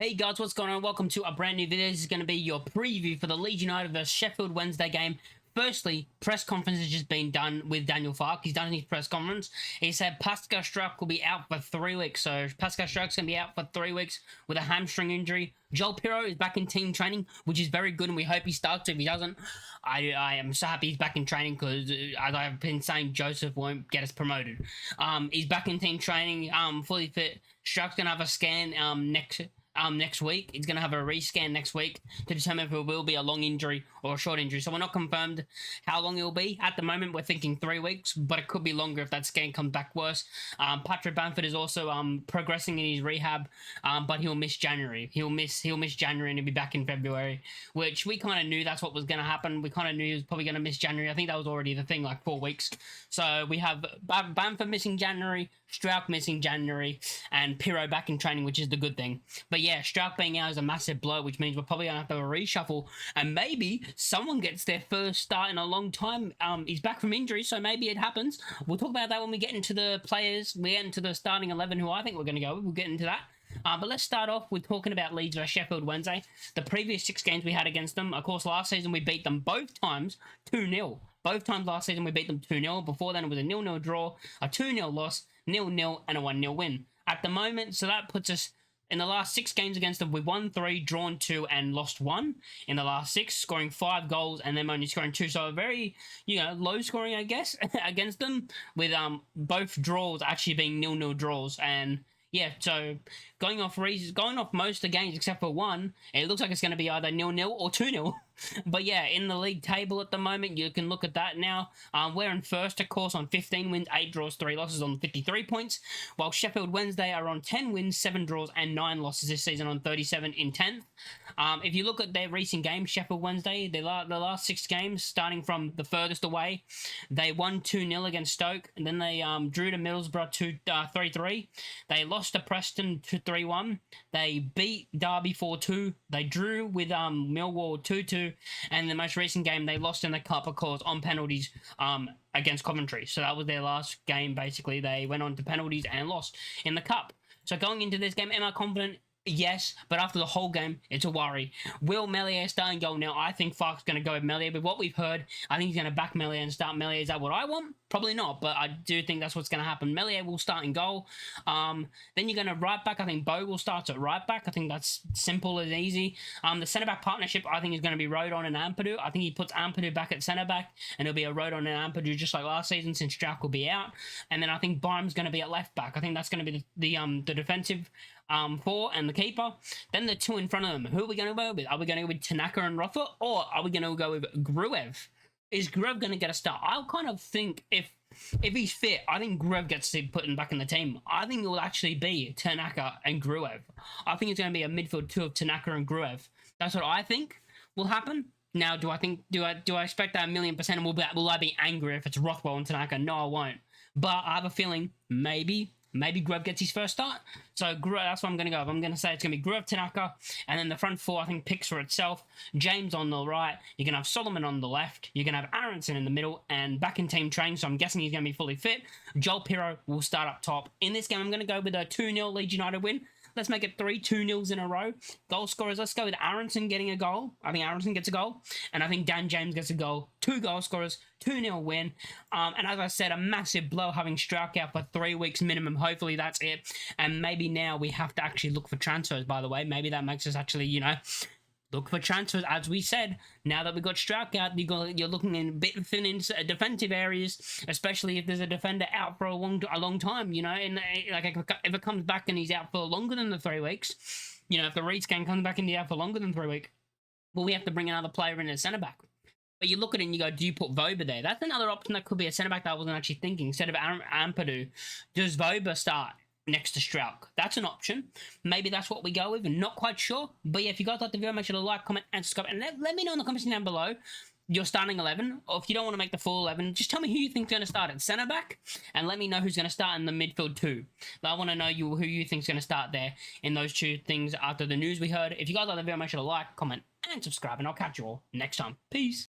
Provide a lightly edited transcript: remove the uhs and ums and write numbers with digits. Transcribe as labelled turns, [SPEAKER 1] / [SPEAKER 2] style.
[SPEAKER 1] Hey guys, what's going on? Welcome to a brand new video. This is going to be your preview for the Leeds United vs Sheffield Wednesday game. Firstly, press conference has just been done with Daniel Farke. He's done his press conference. He said Pascal Struijk will be out for 3 weeks. So Pascal Struijk's going to be out for 3 weeks with a hamstring injury. Joel Pirro is back in team training, which is very good, and we hope he starts. If he doesn't, I am so happy he's back in training because, as I've been saying, Joseph won't get us promoted. He's back in team training, fully fit. Struijk's going to have a scan next week. He's going to have a rescan next week to determine if it will be a long injury or a short injury. So we're not confirmed how long it will be. At the moment, we're thinking 3 weeks, but it could be longer if that scan comes back worse. Patrick Bamford is also progressing in his rehab, but he'll miss January. He'll miss January and he'll be back in February, which we kind of knew that's what was going to happen. We kind of knew he was probably going to miss January. I think that was already the thing, like 4 weeks. So we have Bamford missing January, Struijk missing January, and Pirro back in training, which is the good thing. But yeah, Struijk being out is a massive blow, which means we're probably going to have to have a reshuffle, and maybe someone gets their first start in a long time. He's back from injury, so maybe it happens. We'll talk about that when we get into the players. We get into the starting 11, who I think we're going to go with. We'll get into that. But let's start off with talking about Leeds vs Sheffield Wednesday. The previous 6 games we had against them, of course, last season we beat them both times 2-0. Both times last season we beat them 2-0. Before then it was a 0-0 draw, a 2-0 loss, 0-0, and a 1-0 win. At the moment, so that puts us in the last 6 games against them, we won 3, drawn 2, and lost 1 in the last 6, scoring 5 goals and them only scoring 2. So a very, low scoring, I guess, against them, with both draws actually being 0-0 draws. And yeah, so going off most of the games except for 1, it looks like it's going to be either 0-0 or 2-0. But yeah, in the league table at the moment, you can look at that now. We're in first, of course, on 15 wins, 8 draws, 3 losses on 53 points, while Sheffield Wednesday are on 10 wins, 7 draws, and 9 losses this season on 37 in 10th. If you look at their recent games, Sheffield Wednesday, the last 6 games, starting from the furthest away, they won 2-0 against Stoke, and then they drew to Middlesbrough 3-3. They lost to Preston 3-1. They beat Derby 4-2. They drew with Millwall 2-2. And the most recent game, they lost in the cup, of course, on penalties against Coventry. So that was their last game, basically. They went on to penalties and lost in the cup. So going into this game, am I confident? Yes, but after the whole game, it's a worry. Will Meslier start and goal? Now, I think Farke's going to go with Meslier, but what we've heard, I think he's going to back Meslier and start Meslier. Is that what I want? Probably not, but I do think that's what's going to happen. Meslier will start in goal. Then you're going to right back. I think Bogle starts at right back. I think that's simple and easy. The centre-back partnership, I think, is going to be Rodon and Ampadu. I think he puts Ampadu back at centre-back, and it'll be a Rodon and Ampadu just like last season, since Struijk will be out. And then I think Barham's going to be at left-back. I think that's going to be the defensive 4 and the keeper. Then the 2 in front of them. Who are we going to go with? Are we going to go with Tanaka and Roffa, or are we going to go with Gruev? Is Gruev going to get a start? I kind of think if he's fit, I think Gruev gets to put him back in the team. I think it will actually be Tanaka and Gruev. I think it's going to be a midfield 2 of Tanaka and Gruev. That's what I think will happen. Now, do I expect that 1,000,000%? And will I be angry if it's Rothwell and Tanaka? No, I won't. But I have a feeling maybe Gruev gets his first start. So that's what I'm going to go with. I'm going to say it's going to be Gruev, Tanaka, and then the front 4, I think, picks for itself. James on the right. You're going to have Solomon on the left. You're going to have Aronson in the middle and back in team training, so I'm guessing he's going to be fully fit. Joel Pirro will start up top. In this game, I'm going to go with a 2-0 Leeds United win. Let's make it 3 2-0s in a row. Goal scorers, let's go with Aronson getting a goal. I think Aronson gets a goal. And I think Dan James gets a goal. 2 goal scorers, 2-0 win. And as I said, a massive blow having Struijk out for 3 weeks minimum. Hopefully that's it. And maybe now we have to actually look for transfers, by the way. Maybe that makes us actually, look for transfers, as we said. Now that we've got Struijk out, you're looking in a bit thin in defensive areas, especially if there's a defender out for a long time, and like if it comes back and he's out for longer than the 3 weeks, if the rescan comes back and he's out for longer than 3 weeks, well, we have to bring another player in as centre-back. But you look at it and you go, do you put Voba there? That's another option that could be a centre-back that I wasn't actually thinking. Instead of Ampadu, does Voba start next to Struijk? That's an option. Maybe that's what we go with. I'm not quite sure. But yeah, if you guys like the video, make sure to like, comment, and subscribe. And let me know in the comments down below your starting 11. Or if you don't want to make the full 11, just tell me who you think's going to start at centre-back. And let me know who's going to start in the midfield too. I want to know who you think's going to start there in those 2 things after the news we heard. If you guys like the video, make sure to like, comment, and subscribe. And I'll catch you all next time. Peace.